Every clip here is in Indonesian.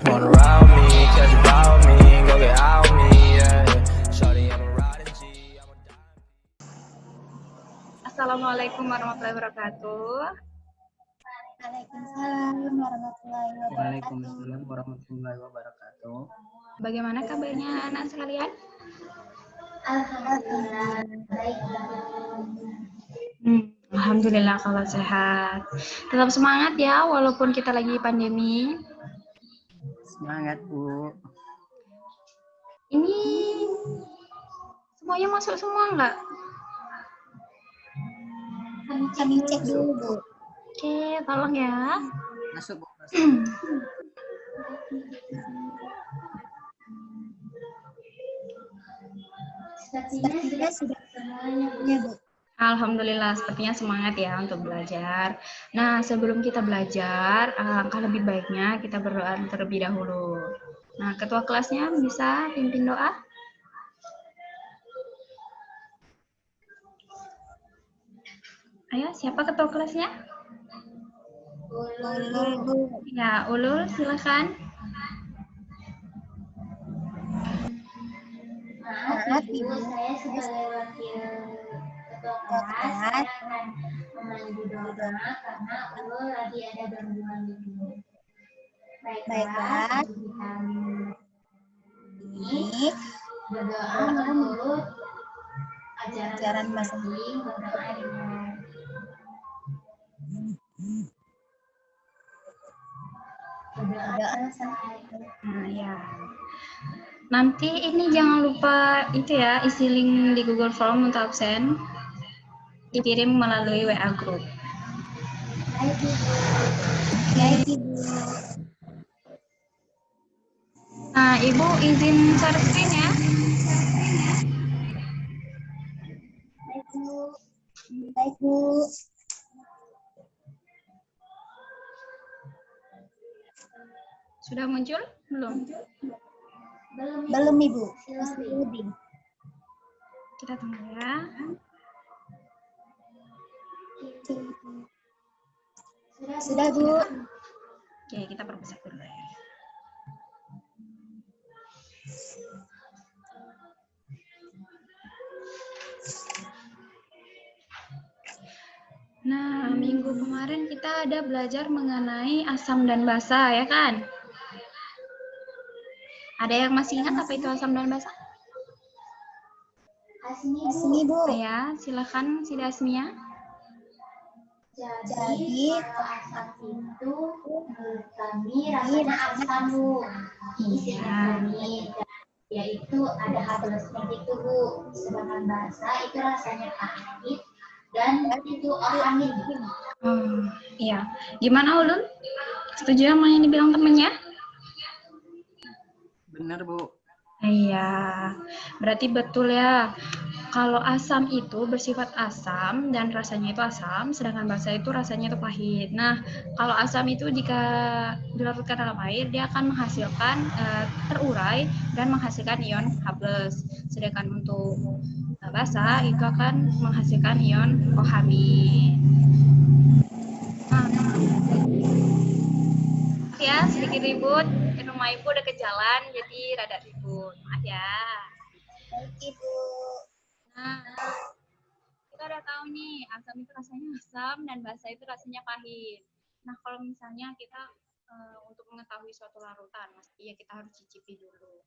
Wanna round me, catch a vibe with me, go get out with me, yeah. Shorty, I'm a riding G, I'm a Assalamualaikum warahmatullahi wabarakatuh. Waalaikumsalam warahmatullahi wabarakatuh. Waalaikumsalam warahmatullahi wabarakatuh. Bagaimana kabarnya anak sekalian? Alhamdulillah baik. Alhamdulillah kalau sehat. Tetap semangat ya walaupun kita lagi pandemi. Semangat, Bu. Ini semuanya masuk semua nggak? Kami cek dulu, Bu. Oke, tolong ya. Masuk, Bu. Masuk. Sepertinya sudah semuanya, Bu. Alhamdulillah, sepertinya semangat ya untuk belajar. Nah, sebelum kita belajar, alangkah lebih baiknya kita berdoa terlebih dahulu. Nah, ketua kelasnya bisa pimpin doa? Ayo, siapa ketua kelasnya? Ulul, Bu. Ya, Ulul, silakan. Maaf, Ibu, saya sebagai wakil ketua kelas akan memandu doa karena Ulul lagi ada gangguan gitu. Baiklah, ini berdoa menurut ajaran masing-masing berdoa dengan berdoa Nah, ya. Nanti ini jangan lupa itu ya, isi link di Google Form untuk absen. Dikirim melalui WA Group. Baik, Ibu. Nah, Ibu izin share screen ya. Baik, Bu. Baik, Bu. Sudah muncul? Belum? Belum, Ibu. Masih loading. Kita tunggu ya. Sudah, Bu. Oke, kita perbesar dulu ya. Nah, minggu kemarin kita ada belajar mengenai asam dan basa, ya kan? Ada yang masih ingat apa itu asam dan basa? Asmi, Bu. Ya, silakan Si Dasmia. Jadi, asam itu menurut kami rasanya asam, Bu. Iya. Yaitu ada H+-nya gitu, Bu. Sedangkan basa itu rasanya pahit dan itu amin. Iya. Gimana Ulun? Setuju sama yang dibilang temennya? Benar, Bu. Iya. Berarti betul ya. Kalau asam itu bersifat asam dan rasanya itu asam, sedangkan basa itu rasanya itu pahit. Nah, kalau asam itu jika dilarutkan dalam air, dia akan menghasilkan terurai dan menghasilkan ion H+. Sedangkan untuk basa itu akan menghasilkan ion OH-. Nah, ya sedikit ribut. Di rumah Ibu udah ke jalan, jadi rada ribut. Maaf ya. Baik, Ibu. Nah, kita udah tahu nih, asam itu rasanya asam dan basa itu rasanya pahit. Nah, kalau misalnya kita untuk mengetahui suatu larutan, mesti ya kita harus cicipi dulu.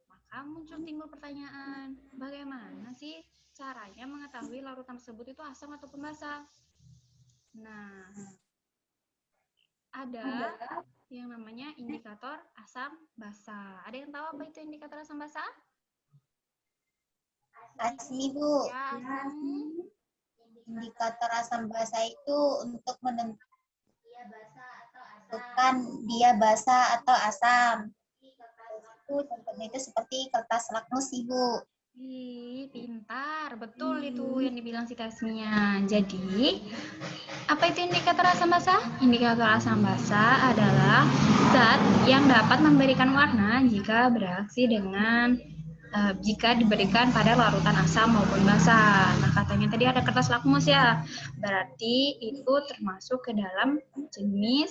Maka timbul pertanyaan, bagaimana sih caranya mengetahui larutan tersebut itu asam ataupun basa? Nah, ada yang namanya indikator asam basa. Ada yang tahu apa itu indikator asam basa? Asmi, Bu. Ya, Asmi. Indikator asam basa itu untuk menentukan dia basa atau asam. Itu contohnya itu seperti kertas lakmus, Ibu. Ih, pintar. Betul itu yang dibilang si Tasmia. Jadi, apa itu indikator asam basa? Indikator asam basa adalah zat yang dapat memberikan warna jika bereaksi dengan jika diberikan pada larutan asam maupun basa. Nah, katanya tadi ada kertas lakmus ya. Berarti itu termasuk ke dalam jenis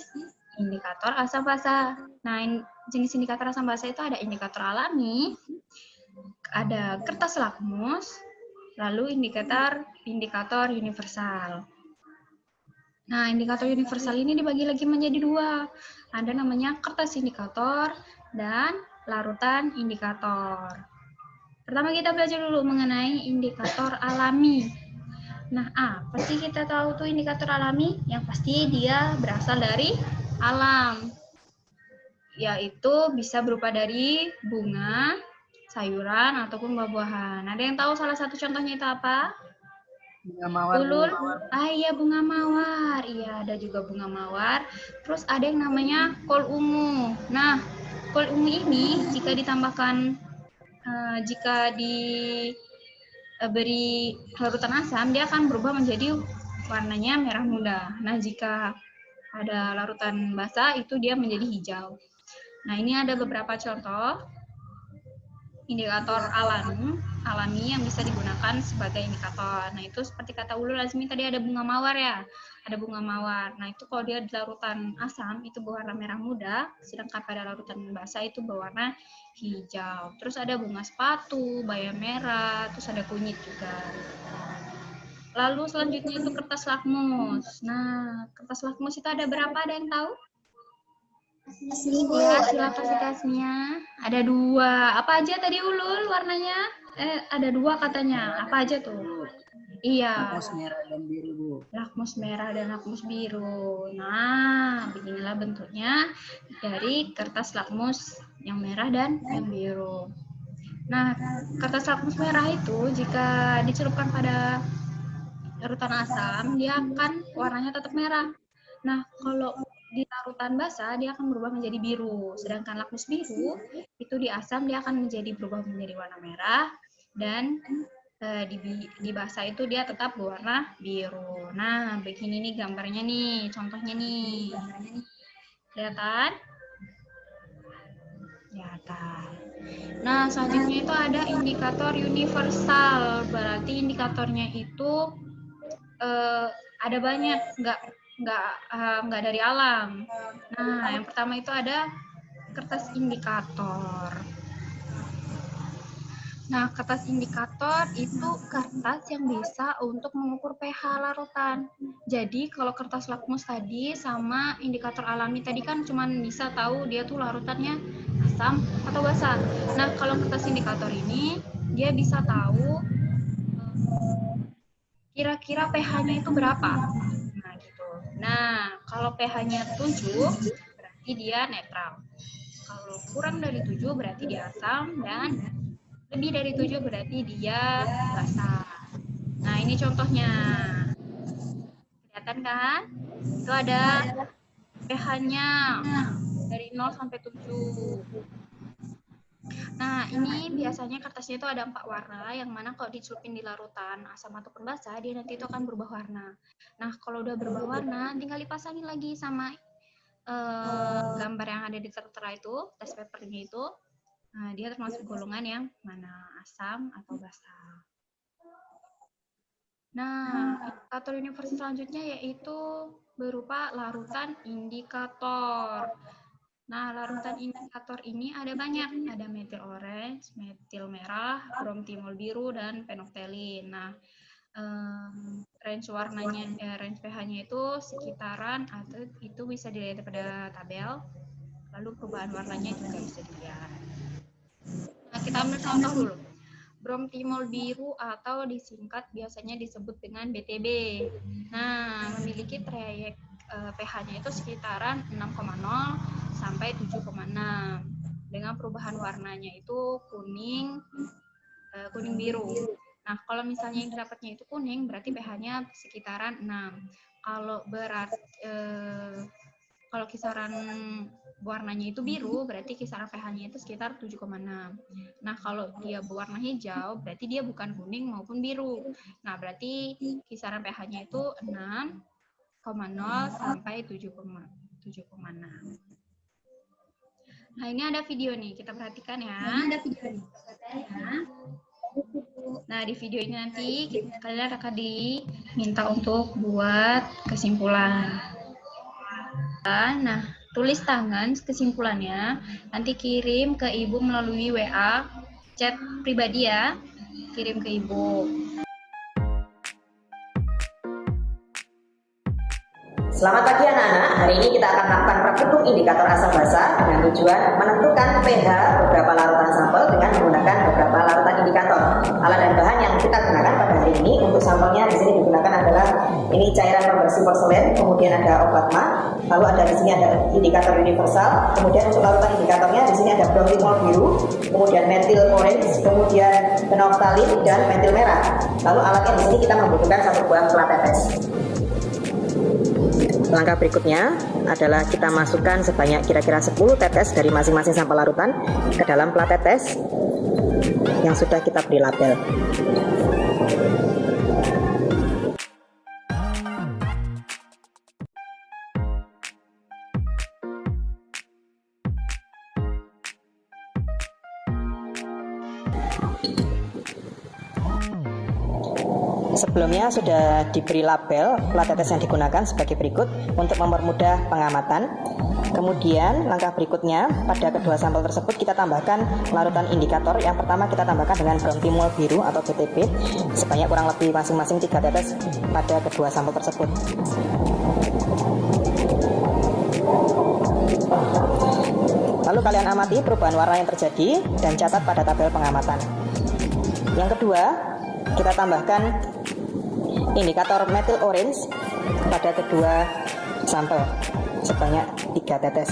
indikator asam basa. Nah, jenis indikator asam basa itu ada indikator alami, ada kertas lakmus, lalu indikator universal. Nah, indikator universal ini dibagi lagi menjadi dua. Ada namanya kertas indikator dan larutan indikator. Pertama kita belajar dulu mengenai indikator alami. Nah, apa sih kita tahu tuh indikator alami? Yang pasti dia berasal dari alam. Yaitu bisa berupa dari bunga, sayuran, ataupun buah-buahan. Ada yang tahu salah satu contohnya itu apa? Bunga mawar, Bu. Ulul? Ah iya, bunga mawar. Iya, ada juga bunga mawar. Terus ada yang namanya kol ungu. Nah, kol ungu ini jika ditambahkan, jika diberi larutan asam, dia akan berubah menjadi warnanya merah muda. Nah, jika ada larutan basa, itu dia menjadi hijau. Nah, ini ada beberapa contoh indikator alami yang bisa digunakan sebagai indikator. Nah, itu seperti kata Ulul Azmi tadi ada bunga mawar ya. Ada bunga mawar. Nah, itu kalau dia di larutan asam itu berwarna merah muda, sedangkan pada larutan basa itu berwarna hijau. Terus ada bunga sepatu, bayam merah, terus ada kunyit juga. Lalu selanjutnya itu kertas lakmus. Nah, kertas lakmus itu ada berapa? Ada yang tahu? Ya, silakan si Tasmia. Ada dua. Apa aja tadi Ulul warnanya? Ada dua katanya. Apa aja tuh? Iya. Lakmus merah dan biru, Bu. Lakmus merah dan lakmus biru. Nah, beginilah bentuknya dari kertas lakmus yang merah dan yang biru. Nah, kertas lakmus merah itu jika dicelupkan pada larutan asam, dia akan warnanya tetap merah. Nah, kalau di larutan basa dia akan berubah menjadi biru. Sedangkan lakmus biru itu di asam dia akan berubah menjadi warna merah, dan di basa itu dia tetap berwarna biru. Nah, begini nih gambarnya nih, contohnya nih. Kelihatan? Kelihatan. Nah, selanjutnya itu ada indikator universal. Berarti indikatornya itu ada banyak, nggak dari alam. Nah, yang pertama itu ada kertas indikator. Nah, kertas indikator itu kertas yang bisa untuk mengukur pH larutan. Jadi, kalau kertas lakmus tadi sama indikator alami tadi kan cuma bisa tahu dia tuh larutannya asam atau basa. Nah, kalau kertas indikator ini dia bisa tahu kira-kira pH-nya itu berapa. Nah, gitu. Nah, kalau pH-nya 7 berarti dia netral. Kalau kurang dari 7 berarti dia asam, dan lebih dari 7 berarti dia basa. Nah, ini contohnya. Kelihatan kan? Itu ada pH-nya dari 0 sampai 7. Nah, ini biasanya kertasnya itu ada 4 warna, yang mana kalau dicelupin di larutan asam ataupun basa, dia nanti itu akan berubah warna. Nah, kalau udah berubah warna, tinggal dipasangin lagi sama gambar yang ada di tertera itu, test papernya itu. Nah, dia termasuk golongan yang mana, asam atau basa. Nah, indikator universal selanjutnya yaitu berupa larutan indikator. Nah, larutan indikator ini ada banyak. Ada metil orange, metil merah, bromtimol biru, dan penoftalin. Nah, range pH-nya itu sekitaran, atau itu bisa dilihat pada tabel. Lalu perubahan warnanya juga bisa dilihat. Nah, kita ambil contoh dulu. Bromtimol biru atau disingkat biasanya disebut dengan BTB. Nah, memiliki trayek pH-nya itu sekitaran 6,0 sampai 7,6. Dengan perubahan warnanya itu kuning biru. Nah, kalau misalnya yang didapatnya itu kuning, berarti pH-nya sekitaran 6. Kalau Kalau kisaran warnanya itu biru, berarti kisaran pH-nya itu sekitar 7,6. Nah, kalau dia berwarna hijau, berarti dia bukan kuning maupun biru. Nah, berarti kisaran pH-nya itu 6,0 sampai 7,6. Nah, ini ada video nih, kita perhatikan ya. Nah, di video ini nanti kalian akan diminta untuk buat kesimpulan. Nah, tulis tangan kesimpulannya, nanti kirim ke ibu melalui WA, chat pribadi ya, kirim ke ibu. Selamat pagi anak-anak, hari ini kita akan melakukan praktikum indikator asam basa dengan tujuan menentukan pH beberapa larutan sampel dengan menggunakan beberapa larutan indikator. Alat dan bahan yang kita gunakan pada hari ini untuk sampelnya di sini digunakan adalah ini cairan pembersih porselen, kemudian ada obat mah, lalu ada di sini ada indikator universal, kemudian untuk larutan indikatornya di sini ada bromimol biru, kemudian metil orange, kemudian phenolphthalein dan metil merah. Lalu alatnya di sini kita membutuhkan satu buah plat tetes. Langkah berikutnya adalah kita masukkan sebanyak kira-kira 10 tetes dari masing-masing sampel larutan ke dalam plat tetes yang sudah kita beri label. Sebelumnya sudah diberi label plat tetes yang digunakan sebagai berikut untuk mempermudah pengamatan. Kemudian langkah berikutnya pada kedua sampel tersebut kita tambahkan larutan indikator. Yang pertama kita tambahkan dengan bromimol biru atau BTB sebanyak kurang lebih masing-masing 3 tetes pada kedua sampel tersebut. Lalu kalian amati perubahan warna yang terjadi dan catat pada tabel pengamatan. Yang kedua, kita tambahkan indikator metil orange pada kedua sampel sebanyak 3 tetes.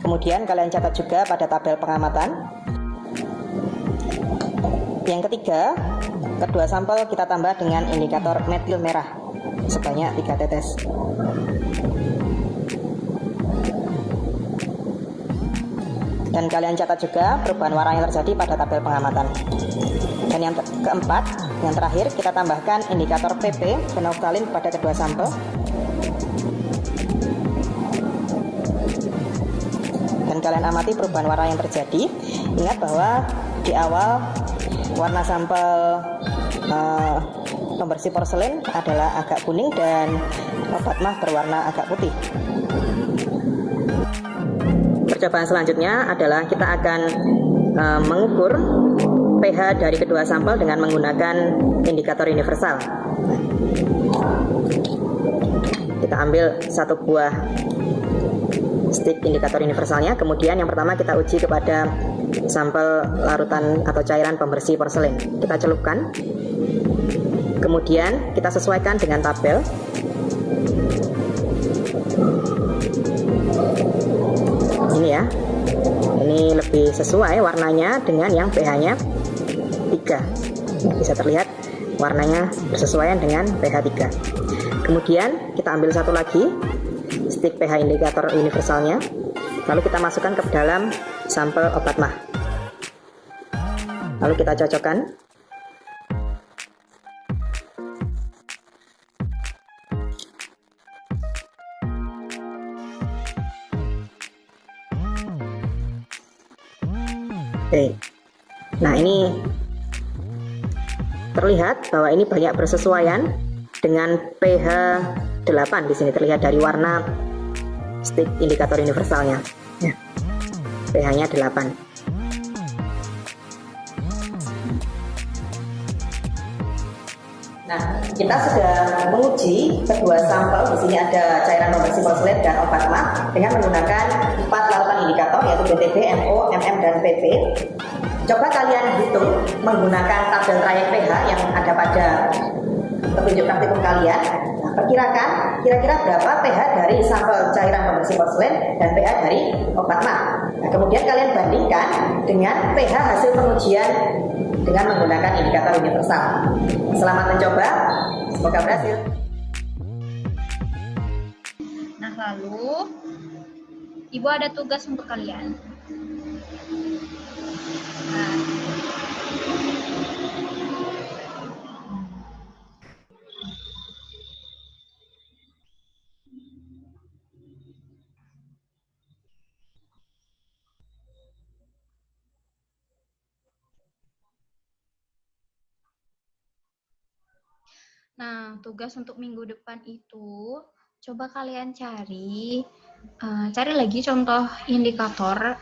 Kemudian kalian catat juga pada tabel pengamatan. Yang ketiga, kedua sampel kita tambah dengan indikator metil merah sebanyak 3 tetes. Dan kalian catat juga perubahan warna yang terjadi pada tabel pengamatan. Dan yang keempat, yang terakhir, kita tambahkan indikator PP phenolphthalein pada kedua sampel. Dan kalian amati perubahan warna yang terjadi. Ingat bahwa di awal warna sampel pembersih porselen adalah agak kuning dan obat mah berwarna agak putih. Percobaan selanjutnya adalah kita akan mengukur pH dari kedua sampel dengan menggunakan indikator universal. Kita ambil satu buah stick indikator universalnya. Kemudian yang pertama kita uji kepada sampel larutan atau cairan pembersih porselen. Kita celupkan. Kemudian kita sesuaikan dengan tabel. Ini ya, ini lebih sesuai warnanya dengan yang pH-nya 3. Bisa terlihat warnanya bersesuaian dengan pH 3. Kemudian kita ambil satu lagi stick pH indikator universalnya, lalu kita masukkan ke dalam sampel obat mah, lalu kita cocokkan. Oke. Nah, ini terlihat bahwa ini banyak bersesuaian dengan pH 8. Di sini terlihat dari warna stick indikator universalnya. Ya. pH-nya 8. Nah, kita sudah menguji kedua sampel. Di sini ada cairan pembersih porselen dan obat mah dengan menggunakan 4 larutan indikator yaitu BTB, MO, MM, dan PP. Coba kalian hitung menggunakan tabel trayek pH yang ada pada petunjuk praktikum kalian. Nah, perkirakan kira-kira berapa pH dari sampel cairan pembersih porselen dan pH dari obat mah. Nah, kemudian kalian bandingkan dengan pH hasil pengujian dengan menggunakan indikator universal. Selamat mencoba, semoga berhasil. Nah, lalu Ibu ada tugas untuk kalian. Nah, Nah, tugas untuk minggu depan itu, coba kalian cari lagi contoh indikator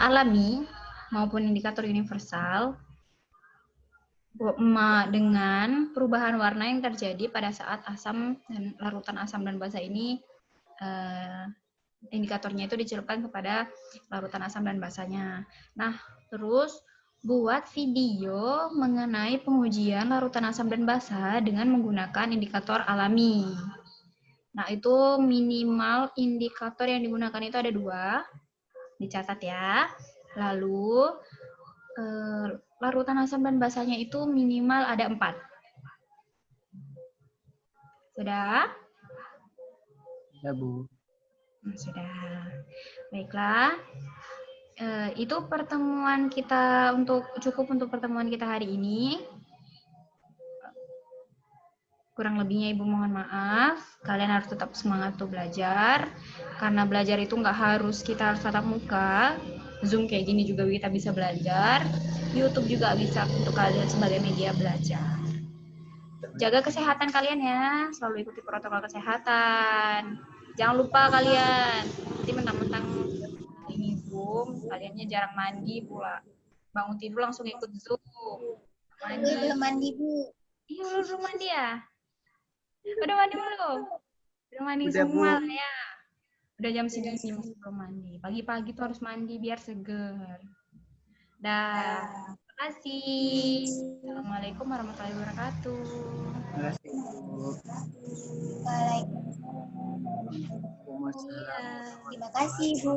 alami maupun indikator universal dengan perubahan warna yang terjadi pada saat asam dan larutan asam dan basa ini indikatornya itu dicelupkan kepada larutan asam dan basanya. Nah, terus buat video mengenai pengujian larutan asam dan basa dengan menggunakan indikator alami. Nah, itu minimal indikator yang digunakan itu ada 2, dicatat ya. Lalu, larutan asam dan basanya itu minimal ada 4. Sudah? Ya, Bu. Sudah. Baiklah. Itu pertemuan kita cukup untuk pertemuan kita hari ini. Kurang lebihnya Ibu mohon maaf. Kalian harus tetap semangat untuk belajar. Karena belajar itu nggak harus kita harus tatap muka. Zoom kayak gini juga kita bisa belajar. YouTube juga bisa untuk kalian sebagai media belajar. Jaga kesehatan kalian ya. Selalu ikuti protokol kesehatan. Jangan lupa kalian. Nanti mentang-mentang ini Zoom, kaliannya jarang mandi pula. Bangun tidur langsung ikut Zoom. Mandi. Belum mandi, Bu. Iya, belum mandi ya? Udah mandi belum? Udah mandi Udah, semua Bu. ya? Udah jam segini masih belum mandi. Pagi-pagi tuh harus mandi biar seger. Dah. Terima kasih. Assalamualaikum warahmatullahi wabarakatuh. Terima kasih, Bu. Waalaikumsalam. Waalaikumsalam. Terima kasih, Bu.